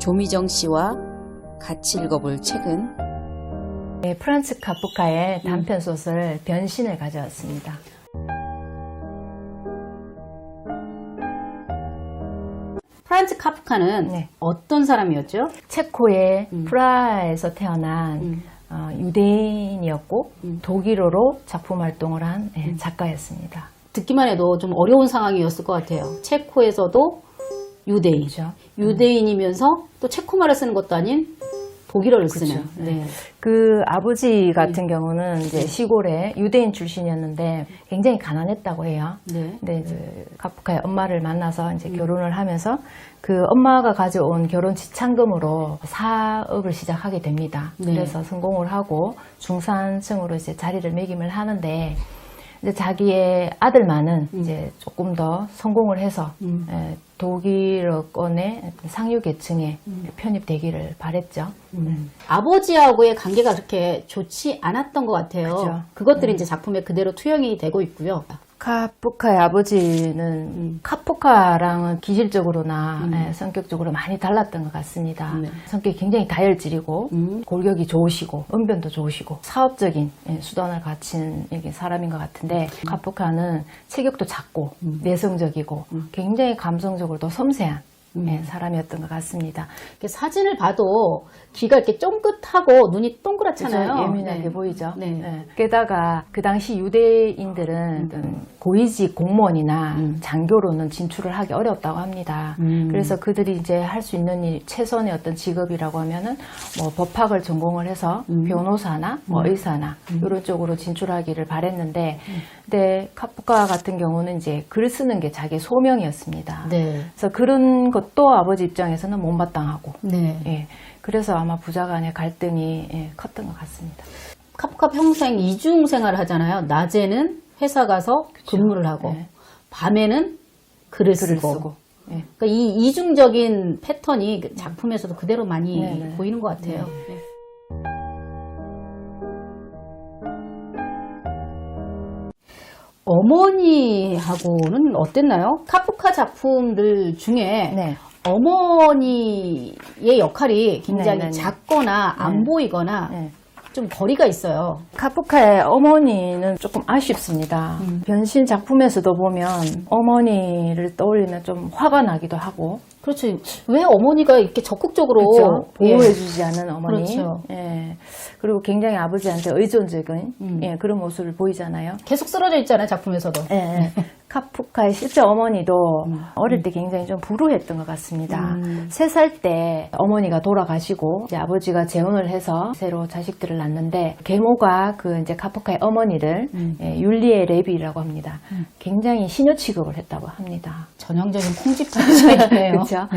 조미정 씨와 같이 읽어볼 책은 네, 프란츠 카프카의 단편 소설 변신을 가져왔습니다. 프란츠 카프카는 네. 어떤 사람이었죠? 체코의 프라하에서 태어난 유대인이었고 독일어로 작품 활동을 한 작가였습니다. 듣기만 해도 좀 어려운 상황이었을 것 같아요. 체코에서도 유대인, 그렇죠. 유대인이면서 또 체코말을 쓰는 것도 아닌 독일어를 쓰는. 그렇죠. 네. 그 아버지 같은 경우는 이제 시골에 유대인 출신이었는데 굉장히 가난했다고 해요. 네. 근데 이제 카프카의 엄마를 만나서 이제 결혼을 하면서 그 엄마가 가져온 결혼 지참금으로 사업을 시작하게 됩니다. 네. 그래서 성공을 하고 중산층으로 이제 자리를 매김을 하는데 이제 자기의 아들만은 이제 조금 더 성공을 해서 독일어권의 상류 계층에 편입되기를 바랬죠. 아버지하고의 관계가 그렇게 좋지 않았던 것 같아요. 그죠. 그것들이 이제 작품에 그대로 투영이 되고 있고요. 카프카의 아버지는 카프카랑은 기질적으로나 성격적으로 많이 달랐던 것 같습니다. 네. 성격이 굉장히 다혈질이고 골격이 좋으시고 언변도 좋으시고 사업적인 수단을 갖춘 사람인 것 같은데 카프카는 체격도 작고 내성적이고 굉장히 감성적으로도 섬세한 사람이었던 것 같습니다. 이렇게 사진을 봐도 귀가 이렇게 쫑긋하고 눈이 동그랗잖아요. 그죠? 예민하게 네. 보이죠. 네. 네. 게다가 그 당시 유대인들은 어떤 고위직 공무원이나 장교로는 진출을 하기 어렵다고 합니다. 그래서 그들이 이제 할 수 있는 일, 최선의 어떤 직업이라고 하면은 뭐 법학을 전공을 해서 변호사나 뭐 의사나 이런 쪽으로 진출하기를 바랬는데, 근데 카프카 같은 경우는 이제 글 쓰는 게 자기 소명이었습니다. 네. 그래서 그런 것도 아버지 입장에서는 못마땅하고. 네. 예. 그래서 아마 부자 간의 갈등이 컸던 것 같습니다. 카프카 평생 이중 생활을 하잖아요. 낮에는 회사 가서 근무를 하고 네. 밤에는 글을 쓰고. 예. 그러니까 이 이중적인 패턴이 그 작품에서도 그대로 많이 네네. 보이는 것 같아요. 네. 어머니하고는 어땠나요? 카프카 작품들 중에 네. 어머니의 역할이 굉장히 네네네. 작거나 안 보이거나 네. 좀 거리가 있어요. 카프카의 어머니는 조금 아쉽습니다. 변신 작품에서도 보면 어머니를 떠올리면 좀 화가 나기도 하고, 그렇죠. 왜 어머니가 이렇게 적극적으로 그렇죠? 예. 보호해주지 않은 어머니. 그렇죠. 예. 그리고 굉장히 아버지한테 의존적인 그런 모습을 보이잖아요. 계속 쓰러져 있잖아요, 작품에서도. 예, 예. 카프카의 실제 어머니도 어릴 때 굉장히 좀 불우했던 것 같습니다. 3살 때 어머니가 돌아가시고 이제 아버지가 재혼을 해서 새로 자식들을 낳는데 계모가 그 이제 카프카의 어머니를 율리에 레비라고 합니다. 굉장히 시녀 취급을 했다고 합니다. 전형적인 콩쥐파이네요. 그렇죠.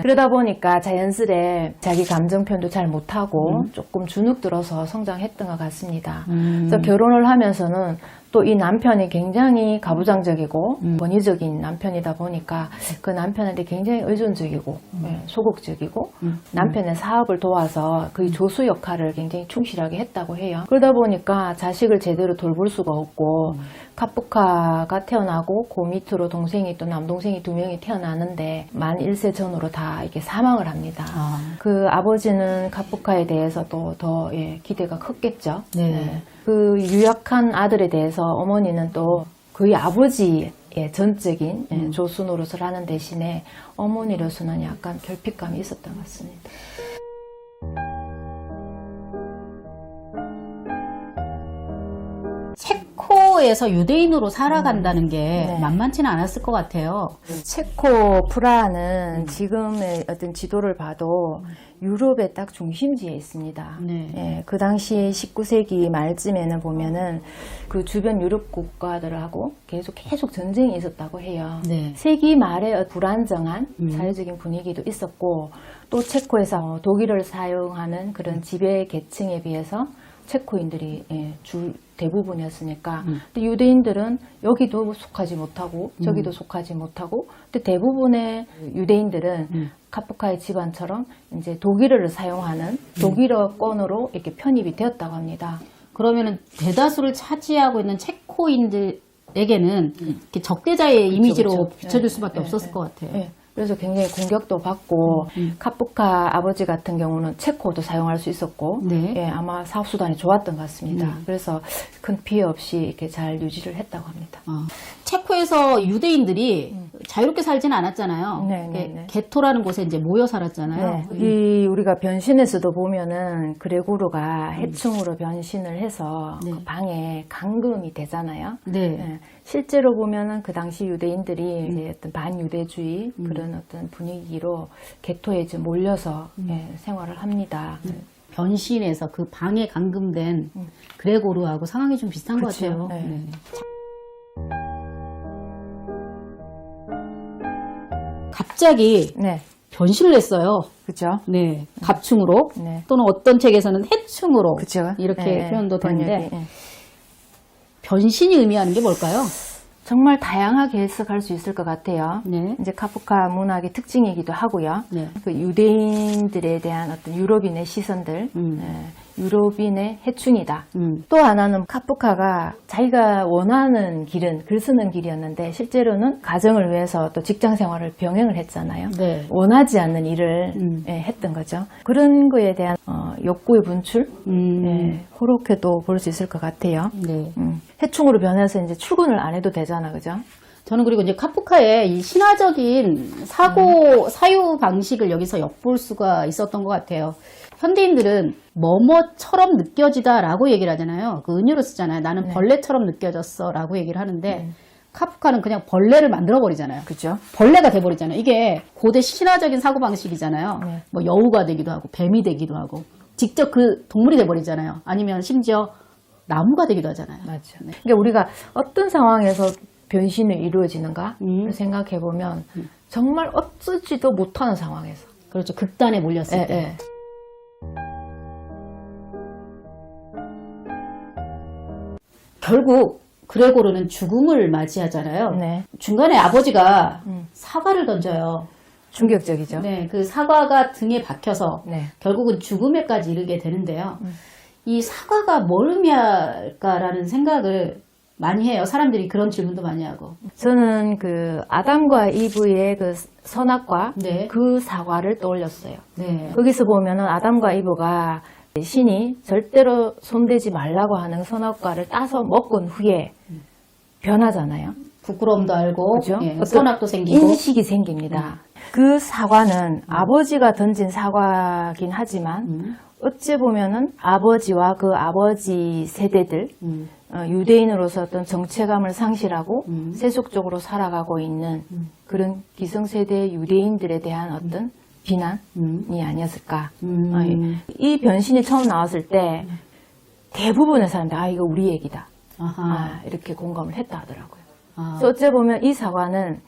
그러다 보니까 자연스레 자기 감정 표현도 잘 못하고 조금 주눅 들어서 성장했던 것 같습니다. 그래서 결혼을 하면서는 또 이 남편이 굉장히 가부장적이고 권위적인 남편이다 보니까 그 남편한테 굉장히 의존적이고 소극적이고 남편의 사업을 도와서 그 조수 역할을 굉장히 충실하게 했다고 해요. 그러다 보니까 자식을 제대로 돌볼 수가 없고 카프카가 태어나고 그 밑으로 동생이 또 남동생이 2명이 태어나는데 만 1세 전후로 다 이렇게 사망을 합니다. 그 아버지는 카프카에 대해서 또 더 기대가 컸겠죠. 네. 그 유약한 아들에 대해서 어머니는 또 거의 아버지의 전적인 조수 노릇을 하는 대신에 어머니로서는 약간 결핍감이 있었던 것 같습니다. 체코에서 유대인으로 살아간다는 게 네. 만만치는 않았을 것 같아요. 체코 프라하는 지금의 어떤 지도를 봐도 유럽의 딱 중심지에 있습니다. 네. 예, 그 당시 19세기 말쯤에는 보면은 그 주변 유럽 국가들하고 계속 전쟁이 있었다고 해요. 네. 세기 말에 불안정한 사회적인 분위기도 있었고 또 체코에서 독일어를 사용하는 그런 지배 계층에 비해서 체코인들이 대부분이었으니까 근데 유대인들은 여기도 속하지 못하고 저기도 속하지 못하고 근데 대부분의 유대인들은 카프카의 집안처럼 이제 독일어를 사용하는 독일어권으로 이렇게 편입이 되었다고 합니다. 그러면은 대다수를 차지하고 있는 체코인들에게는 이렇게 적대자의 이미지로 그쵸. 비춰줄 수밖에 없었을 것 같아요. 네. 그래서 굉장히 공격도 받고 카프카 아버지 같은 경우는 체코도 사용할 수 있었고 네. 예, 아마 사업수단이 좋았던 것 같습니다. 그래서 큰 피해 없이 이렇게 잘 유지를 했다고 합니다. 체코에서 유대인들이 자유롭게 살지는 않았잖아요. 네, 네, 네. 게토라는 곳에 이제 모여 살았잖아요. 네. 이 우리가 변신에서도 보면은 그레고르가 해충으로 변신을 해서 네. 그 방에 감금이 되잖아요. 네. 네. 실제로 보면은 그 당시 유대인들이 이제 어떤 반유대주의 그런 어떤 분위기로 게토에 이제 몰려서 예, 생활을 합니다. 변신해서 그 방에 감금된 그레고르하고 상황이 좀 비슷한 것 그렇죠. 같아요. 네. 네. 갑자기 네, 변신을 했어요. 그죠? 네, 갑충으로 네. 또는 어떤 책에서는 해충으로 그죠? 이렇게 네, 표현도 번역이, 되는데 네. 변신이 의미하는 게 뭘까요? 정말 다양하게 해석할 수 있을 것 같아요. 네. 이제 카프카 문학의 특징이기도 하고요. 네. 그 유대인들에 대한 어떤 유럽인의 시선들, 유럽인의 해충이다. 또 하나는 카프카가 자기가 원하는 길은 글 쓰는 길이었는데 실제로는 가정을 위해서 또 직장 생활을 병행을 했잖아요. 네. 원하지 않는 일을 예, 했던 거죠. 그런 거에 대한 욕구의 분출, 예, 그렇게도 볼 수 있을 것 같아요. 네. 해충으로 변해서 이제 출근을 안 해도 되잖아, 그죠? 저는 그리고 이제 카프카의 이 신화적인 사유 방식을 여기서 엿볼 수가 있었던 것 같아요. 현대인들은 뭐뭐처럼 느껴지다라고 얘기를 하잖아요. 그 은유로 쓰잖아요. 나는 벌레처럼 느껴졌어라고 얘기를 하는데 카프카는 그냥 벌레를 만들어 버리잖아요. 그죠? 벌레가 돼버리잖아요. 이게 고대 신화적인 사고 방식이잖아요. 네. 뭐 여우가 되기도 하고 뱀이 되기도 하고 직접 그 동물이 돼버리잖아요. 아니면 심지어 나무가 되기도 하잖아요. 맞죠. 그러니까 우리가 어떤 상황에서 변신이 이루어지는가를 생각해 보면 정말 어쩌지도 못하는 상황에서. 그렇죠. 극단에 몰렸을 예, 때. 예. 결국 그레고르는 죽음을 맞이하잖아요. 네. 중간에 아버지가 사과를 던져요. 충격적이죠. 네, 그 사과가 등에 박혀서 네. 결국은 죽음에까지 이르게 되는데요. 이 사과가 뭘 의미할까라는 생각을 많이 해요. 사람들이 그런 질문도 많이 하고. 저는 그 아담과 이브의 그 선악과 네. 그 사과를 떠올렸어요. 네. 거기서 보면은 아담과 이브가 신이 절대로 손대지 말라고 하는 선악과를 따서 먹은 후에 변하잖아요. 부끄러움도 알고, 그죠? 예, 어떤 선악도 생기고. 인식이 생깁니다. 그 사과는 아버지가 던진 사과긴 하지만 어찌 보면은 아버지와 그 아버지 세대들 유대인으로서 어떤 정체감을 상실하고 세속적으로 살아가고 있는 그런 기성세대 유대인들에 대한 어떤 비난이 아니었을까. 이 변신이 처음 나왔을 때 대부분의 사람들 이거 우리 얘기다. 아하. 이렇게 공감을 했다 하더라고요. 아. 그래서 어째 보면 이 사과는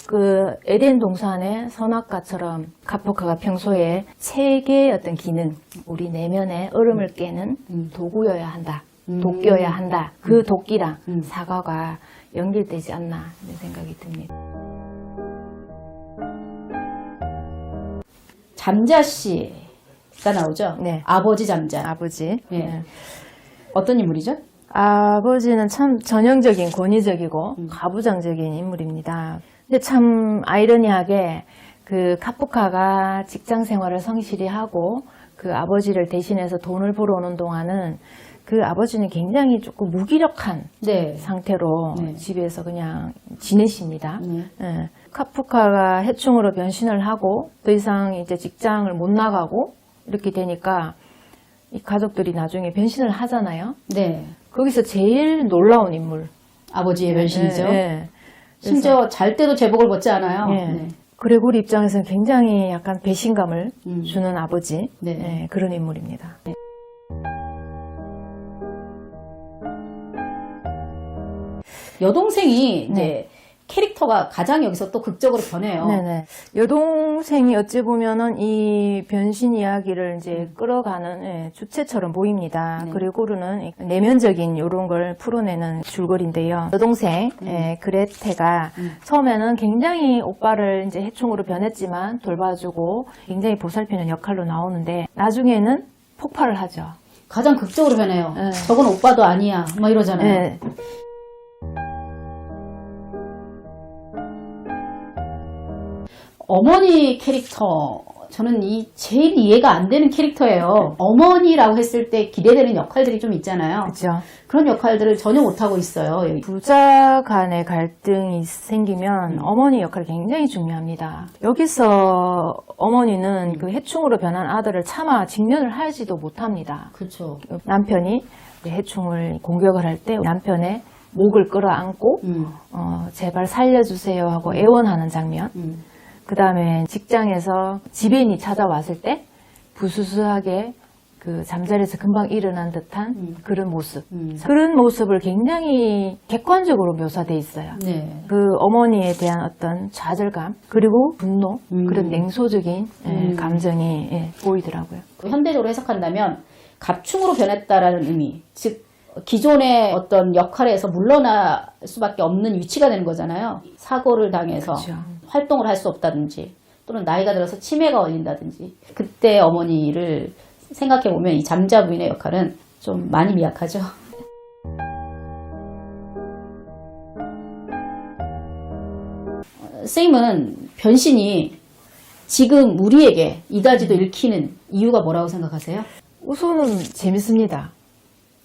그 에덴 동산의 선악과처럼 카프카가 평소에 책의 어떤 기능, 우리 내면의 얼음을 깨는 도구여야 한다. 도끼여야 한다. 그 도끼랑 사과가 연결되지 않나 이런 생각이 듭니다. 잠자씨가 나오죠? 네. 아버지 잠자. 아버지. 예. 네. 어떤 인물이죠? 아버지는 참 전형적인 권위적이고 가부장적인 인물입니다. 근데 참 아이러니하게 그 카프카가 직장 생활을 성실히 하고 그 아버지를 대신해서 돈을 벌어오는 동안은 그 아버지는 굉장히 조금 무기력한 네. 상태로 네. 집에서 그냥 지내십니다. 네. 예. 카프카가 해충으로 변신을 하고 더 이상 이제 직장을 못 나가고 이렇게 되니까 이 가족들이 나중에 변신을 하잖아요. 네. 거기서 제일 놀라운 인물. 아버지의 변신이죠. 예, 예. 심지어 잘 때도 제복을 벗지 않아요. 예. 네. 그레고리 입장에서는 굉장히 약간 배신감을 주는 아버지. 네. 예, 그런 인물입니다. 여동생이 이제 캐릭터가 가장 여기서 또 극적으로 변해요. 네네. 여동생이 어찌 보면은 이 변신 이야기를 이제 끌어가는 예, 주체처럼 보입니다. 네. 그리고는 내면적인 이런 걸 풀어내는 줄거리인데요. 여동생 그레테가 처음에는 굉장히 오빠를 이제 해충으로 변했지만 돌봐주고 굉장히 보살피는 역할로 나오는데 나중에는 폭발을 하죠. 가장 극적으로 변해요. 네. 저건 오빠도 아니야. 막 이러잖아요. 네. 어머니 캐릭터, 저는 제일 이해가 안 되는 캐릭터예요. 어머니라고 했을 때 기대되는 역할들이 좀 있잖아요. 그렇죠. 그런 역할들을 전혀 못하고 있어요. 여기. 부자 간의 갈등이 생기면 어머니 역할이 굉장히 중요합니다. 여기서 어머니는 그 해충으로 변한 아들을 차마 직면을 하지도 못합니다. 그렇죠. 남편이 해충을 공격을 할 때 남편의 목을 끌어안고 제발 살려주세요 하고 애원하는 장면. 그 다음에 직장에서 지배인이 찾아왔을 때 부수수하게 그 잠자리에서 금방 일어난 듯한 그런 모습. 그런 모습을 굉장히 객관적으로 묘사돼 있어요. 네. 그 어머니에 대한 어떤 좌절감 그리고 분노 그런 냉소적인 감정이 보이더라고요. 현대적으로 해석한다면 갑충으로 변했다라는 의미, 즉 기존의 어떤 역할에서 물러날 수밖에 없는 위치가 되는 거잖아요. 사고를 당해서 그렇죠. 활동을 할 수 없다든지 또는 나이가 들어서 치매가 걸린다든지 그때 어머니를 생각해보면 이 잠자 부인의 역할은 좀 많이 미약하죠. 선생님은 변신이 지금 우리에게 이다지도 읽히는 이유가 뭐라고 생각하세요? 우선은 재밌습니다.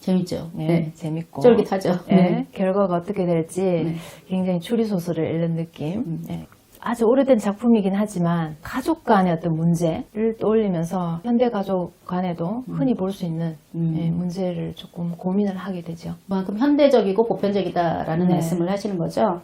재밌죠? 네, 재밌고 쫄깃하죠? 네, 결과가 어떻게 될지 굉장히 추리소설을 읽는 느낌. 네. 아주 오래된 작품이긴 하지만 가족 간의 어떤 문제를 떠올리면서 현대 가족 간에도 흔히 볼 수 있는 문제를 조금 고민을 하게 되죠. 그만큼 현대적이고 보편적이다라는 네. 말씀을 하시는 거죠?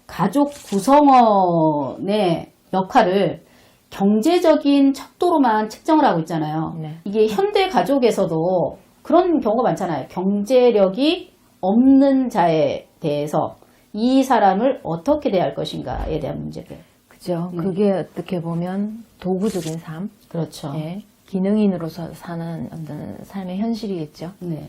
가족 구성원의 역할을 경제적인 척도로만 측정을 하고 있잖아요. 네. 이게 현대 가족에서도 그런 경우가 많잖아요. 경제력이 없는 자에 대해서 이 사람을 어떻게 대할 것인가에 대한 문제들. 그죠. 그게 어떻게 보면 도구적인 삶, 그렇죠. 네, 기능인으로서 사는 어떤 삶의 현실이겠죠. 네.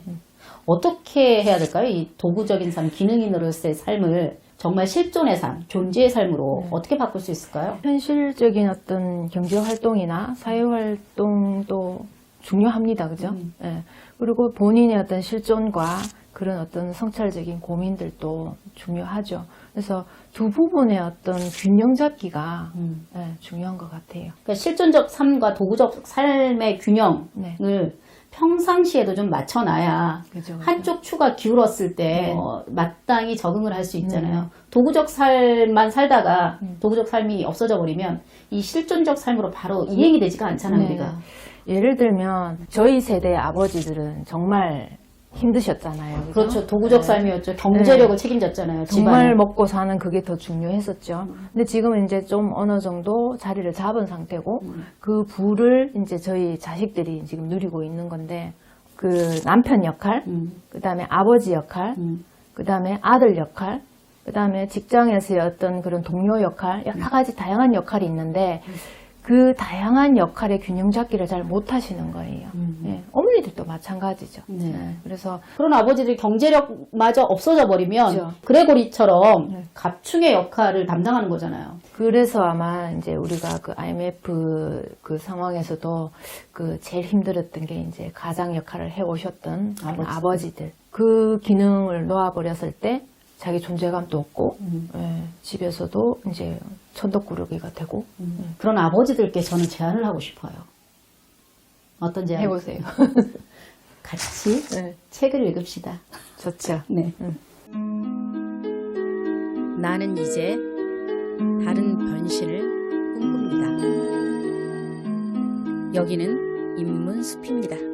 어떻게 해야 될까요? 이 도구적인 삶, 기능인으로서의 삶을 정말 실존의 삶, 존재의 삶으로 어떻게 바꿀 수 있을까요? 현실적인 어떤 경제 활동이나 사회 활동도 중요합니다. 그죠? 예. 그리고 본인의 어떤 실존과 그런 어떤 성찰적인 고민들도 중요하죠. 그래서 두 부분의 어떤 균형 잡기가 중요한 것 같아요. 그러니까 실존적 삶과 도구적 삶의 균형을 네. 평상시에도 좀 맞춰놔야 그죠, 그죠. 한쪽 추가 기울었을 때 네. 마땅히 적응을 할 수 있잖아요. 도구적 삶만 살다가 도구적 삶이 없어져 버리면 이 실존적 삶으로 바로 이행이 되지가 않잖아요. 네. 우리가. 예를 들면 저희 세대의 아버지들은 정말 힘드셨잖아요. 그죠? 그렇죠. 도구적 네. 삶이었죠. 경제력을 책임졌잖아요. 정말 집안을. 먹고 사는 그게 더 중요했었죠. 근데 지금은 이제 좀 어느 정도 자리를 잡은 상태고 그 부를 이제 저희 자식들이 지금 누리고 있는 건데 그 남편 역할, 그 다음에 아버지 역할, 그 다음에 아들 역할, 그 다음에 직장에서의 어떤 그런 동료 역할, 여러 가지 다양한 역할이 있는데 그 다양한 역할의 균형 잡기를 잘 못하시는 거예요. 네. 어머니들도 마찬가지죠. 네. 네. 그래서 그런 아버지들이 경제력마저 없어져 버리면 그렇죠. 그레고리처럼 네. 갑충의 역할을 담당하는 거잖아요. 그래서 아마 이제 우리가 그 IMF 그 상황에서도 그 제일 힘들었던 게 이제 가장 역할을 해 오셨던 아버지들. 그 기능을 놓아버렸을 때 자기 존재감도 없고 예, 집에서도 이제 천덕꾸러기가 되고 그런 아버지들께 저는 제안을 하고 싶어요. 어떤 제안? 해보세요. 같이 네. 책을 읽읍시다. 좋죠. 네. 나는 이제 다른 변신을 꿈꿉니다. 여기는 인문숲입니다.